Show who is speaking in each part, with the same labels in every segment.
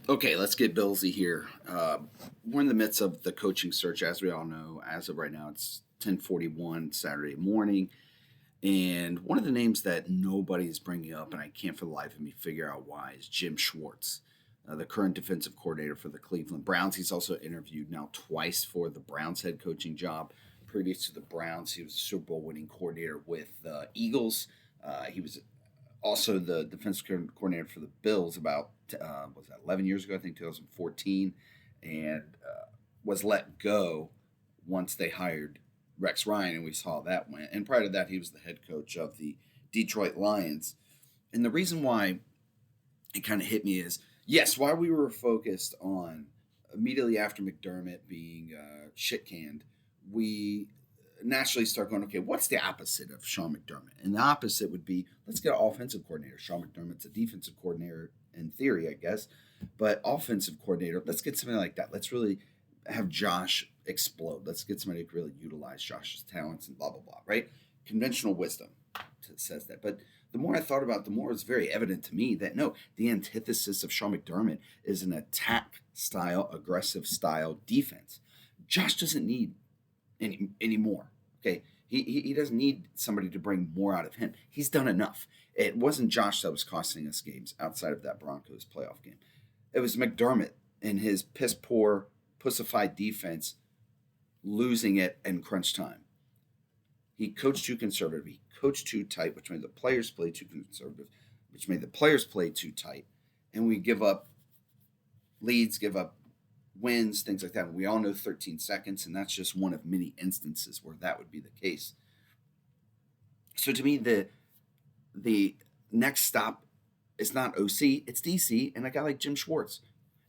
Speaker 1: Okay, let's get Billsy here. We're in the midst of the coaching search, as we all know. As of right now, it's 10:41 Saturday morning, and one of the names that nobody's bringing up, and I can't for the life of me figure out why, is Jim Schwartz, the current defensive coordinator for the Cleveland Browns. He's also interviewed now twice for the Browns head coaching job. Previous to the Browns, he was a Super Bowl winning coordinator with the Eagles. He was also the defensive coordinator for the Bills about was that 11 years ago, I think 2014, and was let go once they hired Rex Ryan, and we saw that went. And prior to that, he was the head coach of the Detroit Lions. And the reason why it kind of hit me is yes, why we were focused on immediately after McDermott being shit canned, we naturally start going, okay, what's the opposite of Sean McDermott? And the opposite would be let's get an offensive coordinator. Sean McDermott's a defensive coordinator in theory, I guess, but offensive coordinator, let's get something like that. Let's really have Josh explode. Let's get somebody who really utilize Josh's talents and blah, blah, blah, right? Conventional wisdom says that. But the more I thought about it, the more it's very evident to me that no, the antithesis of Sean McDermott is an attack style, aggressive style defense. Josh doesn't need anymore. Okay, he doesn't need somebody to bring more out of him. He's done enough. It wasn't Josh that was costing us games outside of that Broncos playoff game. It was McDermott and his piss poor, pussified defense losing it in crunch time. He coached too conservative. He coached too tight, which made the players play too conservative, which made the players play too tight. And we give up leads, give up wins, things like that. We all know 13 seconds, and that's just one of many instances where that would be the case. So to me, the next stop is not OC, it's DC, and a guy like Jim Schwartz.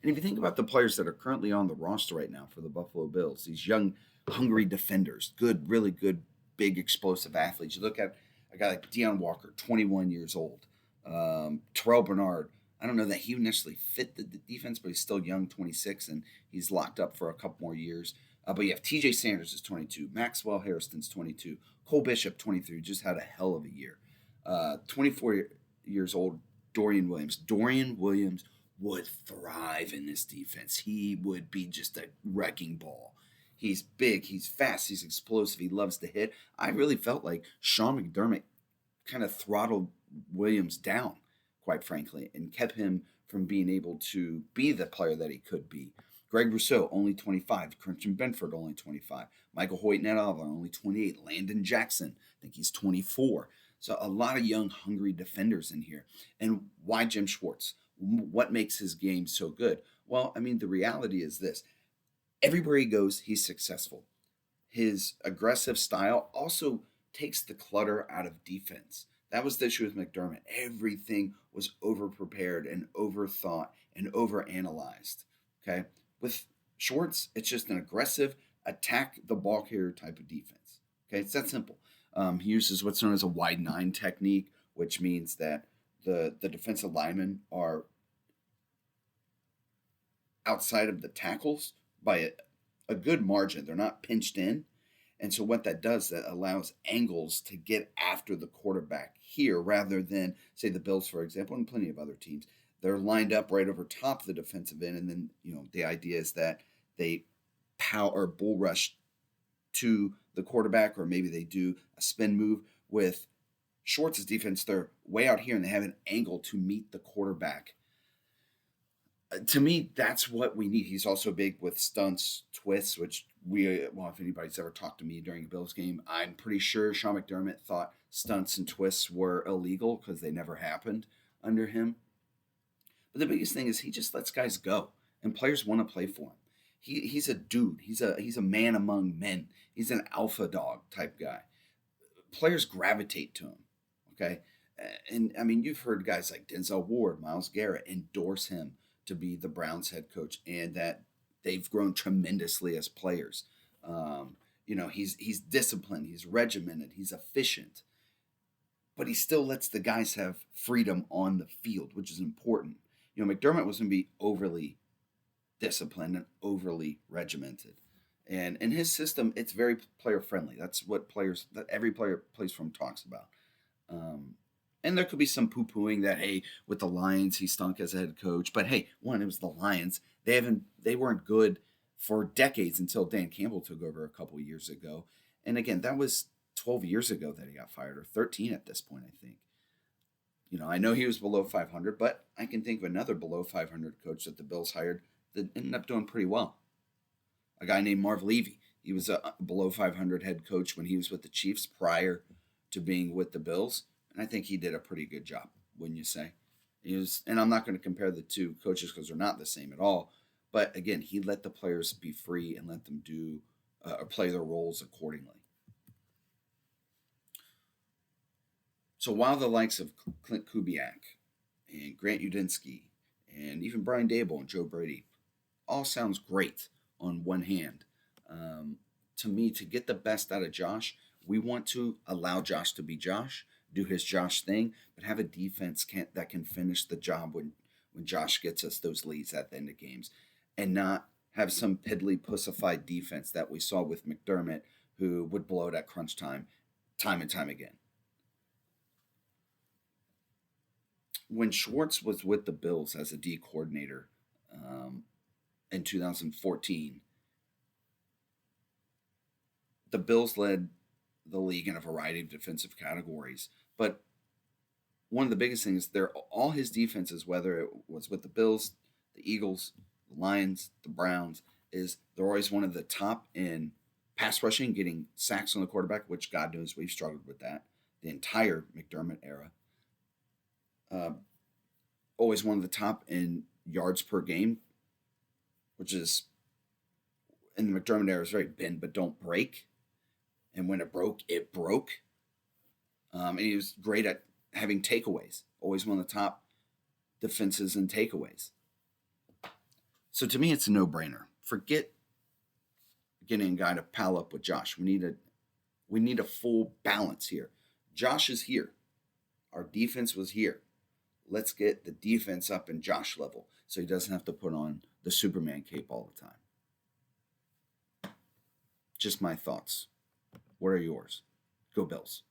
Speaker 1: And if you think about the players that are currently on the roster right now for the Buffalo Bills, these young, hungry defenders, good, really good, big, explosive athletes. You look at a guy like Deion Walker, 21 years old, Terrell Bernard. I don't know that he would necessarily fit the defense, but he's still young, 26, and he's locked up for a couple more years. But you have TJ Sanders is 22, Maxwell Harrison's 22, Cole Bishop 23, just had a hell of a year. 24 years old, Dorian Williams. Dorian Williams would thrive in this defense. He would be just a wrecking ball. He's big, he's fast, he's explosive, he loves to hit. I really felt like Sean McDermott kind of throttled Williams down, quite frankly, and kept him from being able to be the player that he could be. Greg Rousseau, only 25. Christian Benford, only 25. Michael Hoyt Netoliver, only 28. Landon Jackson, I think he's 24. So a lot of young, hungry defenders in here. And why Jim Schwartz? What makes his game so good? Well, I mean, the reality is this. Everywhere he goes, he's successful. His aggressive style also takes the clutter out of defense. That was the issue with McDermott. Everything was over prepared and overthought and overanalyzed. Okay. With Schwartz, it's just an aggressive, attack the ball carrier type of defense. Okay. It's that simple. He uses what's known as a wide nine technique, which means that the defensive linemen are outside of the tackles by a good margin. They're not pinched in. And so what that does, that allows angles to get after the quarterback here rather than, say, the Bills, for example, and plenty of other teams. They're lined up right over top of the defensive end. And then, the idea is that they power or bull rush to the quarterback, or maybe they do a spin move. With Schwartz's defense, they're way out here and they have an angle to meet the quarterback. To me, that's what we need. He's also big with stunts, twists, which if anybody's ever talked to me during a Bills game, I'm pretty sure Sean McDermott thought stunts and twists were illegal because they never happened under him. But the biggest thing is he just lets guys go, and players want to play for him. He's a dude. He's a man among men. He's an alpha dog type guy. Players gravitate to him. Okay, and I mean you've heard guys like Denzel Ward, Myles Garrett endorse him to be the Browns head coach, and that they've grown tremendously as players. He's disciplined, he's regimented, he's efficient, but he still lets the guys have freedom on the field, which is important. McDermott was going to be overly disciplined and overly regimented. And in his system, it's very player friendly. That's what every player plays from talks about. Um, And there could be some poo-pooing that, hey, with the Lions he stunk as a head coach. But hey, one, it was the Lions. They weren't good for decades until Dan Campbell took over a couple years ago. And again, that was 12 years ago that he got fired, or 13 at this point, I think. I know he was below 500, but I can think of another below 500 coach that the Bills hired that ended up doing pretty well. A guy named Marv Levy. He was a below 500 head coach when he was with the Chiefs prior to being with the Bills, and I think he did a pretty good job, wouldn't you say? And I'm not going to compare the two coaches because they're not the same at all. But again, he let the players be free and let them do or play their roles accordingly. So while the likes of Clint Kubiak and Grant Udinski and even Brian Dable and Joe Brady all sounds great on one hand, to me, to get the best out of Josh, we want to allow Josh to be Josh, do his Josh thing, but have a defense that can finish the job when Josh gets us those leads at the end of games, and not have some piddly pussified defense that we saw with McDermott, who would blow it at crunch time and time again. When Schwartz was with the Bills as a D coordinator in 2014, the Bills led the league in a variety of defensive categories. But one of the biggest things, all his defenses, whether it was with the Bills, the Eagles, the Lions, the Browns, is they're always one of the top in pass rushing, getting sacks on the quarterback, which God knows we've struggled with that the entire McDermott era. Always one of the top in yards per game, which is in the McDermott era is very bend but don't break. And when it broke, it broke. And he was great at having takeaways. Always one of the top defenses in takeaways. So to me, it's a no-brainer. Forget getting a guy to pal up with Josh. We need a full balance here. Josh is here. Our defense was here. Let's get the defense up in Josh level so he doesn't have to put on the Superman cape all the time. Just my thoughts. What are yours? Go Bills.